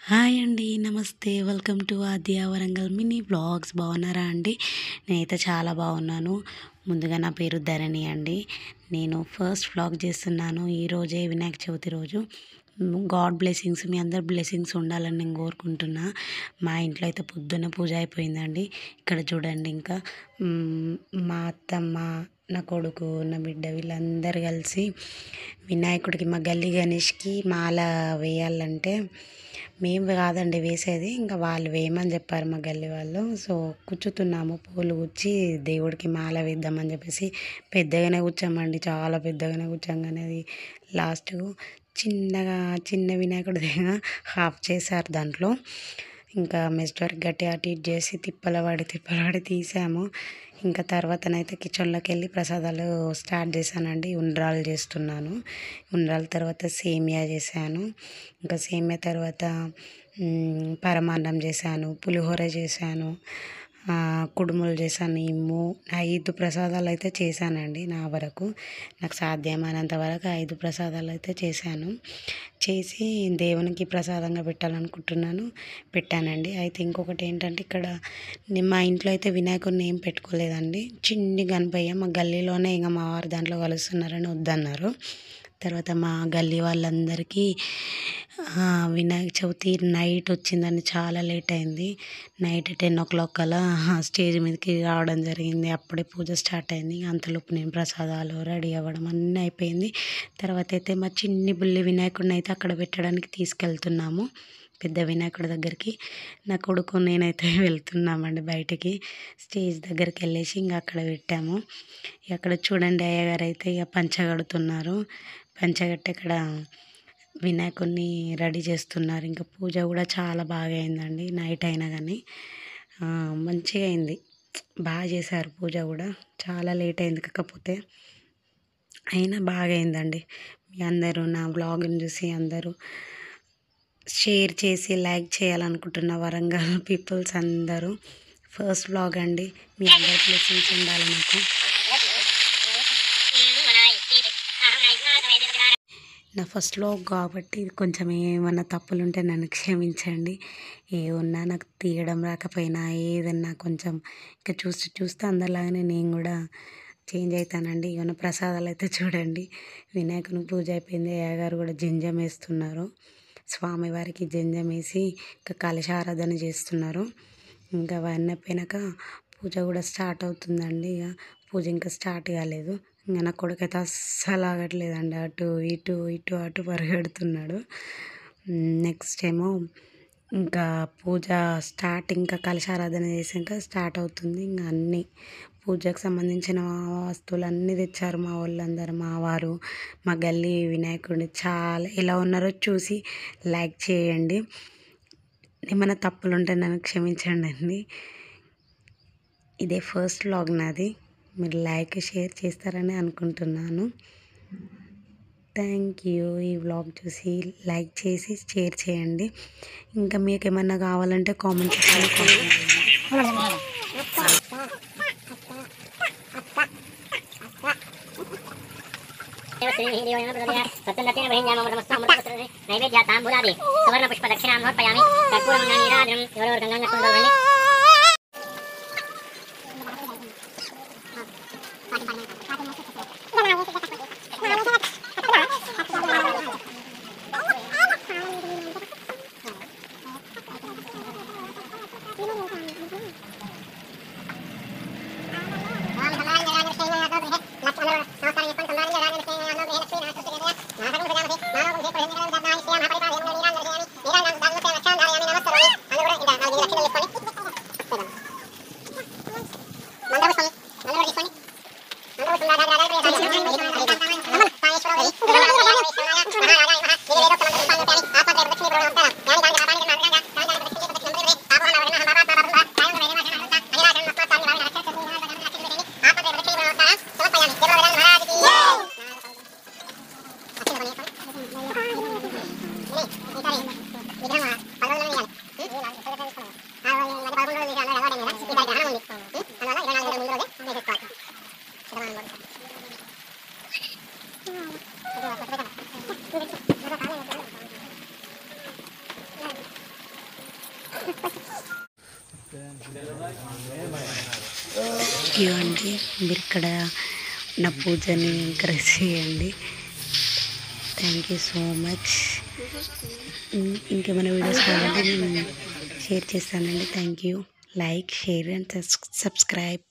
Hi అండి. నమస్తే. Welcome to Aadya Warangal mini vlogs. బాగున్నారా అండి? నేనైతే చాలా బాగున్నాను. ముందుగా నా పేరు ధరణి అండి. నేను ఫస్ట్ వ్లాగ్ చేస్తున్నాను. ఈరోజే వినాయక చవితి రోజు. గాడ్ బ్లెస్సింగ్స్, మీ అందరి బ్లెస్సింగ్స్ ఉండాలని నేను కోరుకుంటున్నా. మా ఇంట్లో అయితే పొద్దున్న పూజ అయిపోయిందండి. ఇక్కడ చూడండి, ఇంకా మా అత్తమ్మ, నా కొడుకు, నా బిడ్డ వీళ్ళందరూ కలిసి వినాయకుడికి, మా గల్లీ గణేష్కి మాల వేయాలంటే మేము కాదండి వేసేది, ఇంకా వాళ్ళు వేయమని చెప్పారు మా గల్లీ వాళ్ళు. సో కూర్చుతున్నాము, పూలు గుచ్చి దేవుడికి మాల వేద్దామని చెప్పేసి పెద్దగానే కూర్చోమండి, చాలా పెద్దగానే కూర్చాం. కానీ అది లాస్ట్ చిన్నగా చిన్న వినాయకుడి దగ్గర హాఫ్ చేశారు దాంట్లో. ఇంకా మెస్ట్ వరకు గట్టి అటు ఇటు చేసి తిప్పలవాడి తీసాము. ఇంకా తర్వాతనైతే కిచెన్లోకి వెళ్ళి ప్రసాదాలు స్టార్ట్ చేశానండి. ఉండ్రాలు చేస్తున్నాను. ఉండ్రాల తర్వాత సేమియా చేశాను. ఇంకా సేమియా తర్వాత పరమాన్నం చేశాను, పులిహోర చేశాను, కుడుములు చేశాను. ఈ 5 ప్రసాదాలు అయితే చేశానండి. నా వరకు నాకు సాధ్యమైనంత వరకు 5 ప్రసాదాలు అయితే చేశాను. చేసి దేవునికి ప్రసాదంగా పెట్టాలనుకుంటున్నాను, పెట్టానండి. అయితే ఇంకొకటి ఏంటంటే, ఇక్కడ మా ఇంట్లో అయితే వినాయకుడిని ఏం పెట్టుకోలేదండి. చిన్ని గణపయ్య మా గల్లీలోనే, ఇంకా మా వారు దాంట్లో కలుస్తున్నారని వద్దన్నారు. తర్వాత మా గల్లీ వాళ్ళందరికీ వినాయక చవితి నైట్ వచ్చిందని చాలా లేట్ అయింది. నైట్ 10 o'clock కల్లా స్టేజ్ మీదకి రావడం జరిగింది. అప్పుడే పూజ స్టార్ట్ అయింది. అంతలోపు నేను ప్రసాదాలు రెడీ అవ్వడం అన్నీ అయిపోయింది. తర్వాత అయితే మా చిన్ని బుల్లి వినాయకుడిని అయితే అక్కడ పెట్టడానికి తీసుకెళ్తున్నాము, పెద్ద వినాయకుడి దగ్గరికి. నా కొడుకు నేనైతే వెళ్తున్నామండి బయటికి. స్టేజ్ దగ్గరికి వెళ్ళేసి ఇంకా అక్కడ పెట్టాము. అక్కడ చూడండి, అయ్యగారు అయితే ఇక పంచ కడుతున్నారు. పంచగట్టి అక్కడ వినాయకుడిని రెడీ చేస్తున్నారు. ఇంకా పూజ కూడా చాలా బాగా అయిందండి. నైట్ అయినా కానీ మంచిగా అయింది, బాగా చేశారు పూజ కూడా. చాలా లేట్ అయింది కాకపోతే, అయినా బాగా అయిందండి. మీ అందరూ నా బ్లాగ్ని చూసి అందరూ షేర్ చేసి లైక్ చేయాలనుకుంటున్న వరంగల్ పీపుల్స్ అందరూ. ఫస్ట్ బ్లాగ్ అండి, మీ అందరి బ్లెస్సింగ్స్ ఉండాలి నాకు. నా ఫస్ట్ వ్లాగ్ కాబట్టి కొంచెం ఏమన్నా తప్పులు ఉంటే నన్ను క్షమించండి. ఏమన్నా నాకు తీయడం రాకపోయినా, ఏదన్నా కొంచెం ఇంకా చూస్తే అందరిలాగానే నేను కూడా చేంజ్ అవుతానండి. ఏమైనా ప్రసాదాలు అయితే చూడండి, వినాయకుని పూజ అయిపోయింది. అయ్యగారు కూడా జంజం వేస్తున్నారు. స్వామివారికి జంజం వేసి ఇంకా కలశారాధన చేస్తున్నారు. ఇంకా అవన్నీ అయిపోయినాక పూజ కూడా స్టార్ట్ అవుతుందండి. ఇక పూజ ఇంకా స్టార్ట్ కాలేదు. ఇంకా నా కొడుకైతే అస్సలు ఆగట్లేదండి, అటు పరిగెడుతున్నాడు. నెక్స్ట్ ఏమో ఇంకా పూజ స్టార్ట్, ఇంకా కలశారాధన చేసాక స్టార్ట్ అవుతుంది. ఇంకా అన్నీ పూజకు సంబంధించిన వస్తువులు అన్నీ తెచ్చారు మా వాళ్ళందరూ, మా వారు. మా గల్లీ వినాయకుడిని చాలా ఎలా ఉన్నారో చూసి లైక్ చేయండి. ఏమైనా తప్పులు ఉంటే నన్ను క్షమించండి అండి. ఇదే ఫస్ట్ వ్లాగ్ నాది. మీరు లైక్ షేర్ చేస్తారని అనుకుంటున్నాను. Thank you. ఈ వ్లాగ్ చూసి లైక్ చేసి షేర్ చేయండి. ఇంకా మీకు ఏమన్నా కావాలంటే కామెంట్ చేయండి. నైవేద్య తాంబూలాది సువర్ణ పుష్ప దక్షిణాం సమర్పయామి. కర్పూరం నీరాజనం ఎవరెవరు గంగా చూడండి. ఇవ్వండి, మీరు ఇక్కడ నా పూజని ఎంకరేజ్ చేయండి. Thank you so much. ఇంకేమైనా వీడియోస్ కావాలంటే నేను షేర్ చేస్తానండి. Thank you. Like, share and subscribe.